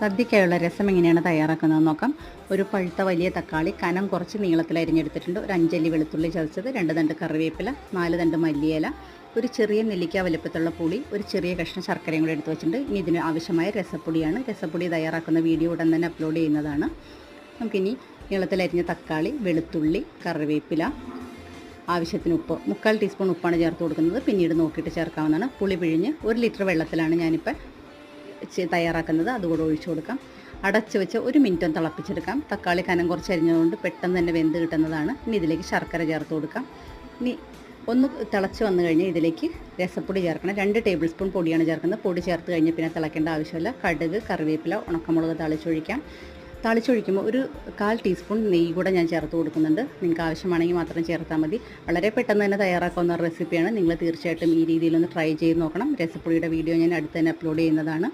സദ്യക്കായുള്ള രസം എങ്ങനെയാണ് തയ്യാറാക്കുന്നതെന്ന് നോക്കാം. ഒരു പഴുത്ത വലിയ തക്കാളി കനം കുറച്ച് നീളത്തിൽ അരിഞ്ഞെടുത്തിട്ടുണ്ട്. ഒരു 5 അല്ലി വെളുത്തുള്ളി ചതച്ചത്, 2 തണ്ട് കറിവേപ്പില, 4 തണ്ട് മല്ലിയില, ഒരു ചെറിയ നെല്ലിക്ക വലുപ്പത്തുള്ള പുളി, ഒരു ചെറിയ കഷ്ണം ശർക്കരയും കൂടി എടുത്ത് വെച്ചിട്ടുണ്ട്. ഇനി ഇതിന് ആവശ്യമായ രസപ്പൊടിയാണ്. രസപ്പൊടി തയ്യാറാക്കുന്ന വീഡിയോ ഉടൻ തന്നെ അപ്ലോഡ് ചെയ്യുന്നതാണ്. നമുക്കിനി നീളത്തിലരിഞ്ഞ തക്കാളി, വെളുത്തുള്ളി, കറിവേപ്പില, ആവശ്യത്തിന് ഉപ്പ്, 3/4 ടീസ്പൂൺ ഉപ്പാണ് ചേർത്ത് കൊടുക്കുന്നത്. പിന്നീട് നോക്കിയിട്ട് ചേർക്കാവുന്നതാണ്. പുളി പിഴിഞ്ഞ് 1 ലിറ്റർ വെള്ളത്തിലാണ് ഞാനിപ്പോൾ തയ്യാറാക്കുന്നത്. അതുകൂടെ ഒഴിച്ചു കൊടുക്കാം. അടച്ച് വെച്ച് 1 മിനിറ്റ് ഒന്ന് തിളപ്പിച്ചെടുക്കാം. തക്കാളി കനം കുറച്ച് അരിഞ്ഞതുകൊണ്ട് പെട്ടെന്ന് തന്നെ വെന്ത് കിട്ടുന്നതാണ്. ഇനി ഇതിലേക്ക് ശർക്കര ചേർത്ത് കൊടുക്കാം. ഇനി ഒന്ന് തിളച്ച് വന്നു കഴിഞ്ഞാൽ ഇതിലേക്ക് രസപ്പൊടി ചേർക്കണം. 2 ടേബിൾ സ്പൂൺ പൊടിയാണ് ചേർക്കുന്നത്. പൊടി ചേർത്ത് കഴിഞ്ഞാൽ പിന്നെ തിളയ്ക്കേണ്ട ആവശ്യമില്ല. കടുക്, കറിവേപ്പില, ഉണക്കമുളക് താളിച്ചൊഴിക്കാം. താളിച്ചൊഴിക്കുമ്പോൾ ഒരു 1/4 ടീസ്പൂൺ നെയ്യ് കൂടെ ഞാൻ ചേർത്ത് കൊടുക്കുന്നുണ്ട്. നിങ്ങൾക്ക് ആവശ്യമാണെങ്കിൽ മാത്രം ചേർത്താൽ മതി. വളരെ പെട്ടെന്ന് തന്നെ തയ്യാറാക്കാവുന്ന റെസിപ്പിയാണ്. നിങ്ങൾ തീർച്ചയായിട്ടും ഈ രീതിയിലൊന്ന് ട്രൈ ചെയ്ത് നോക്കണം. രസപ്പൊടിയുടെ വീഡിയോ ഞാൻ അടുത്ത് തന്നെ അപ്ലോഡ് ചെയ്യുന്നതാണ്.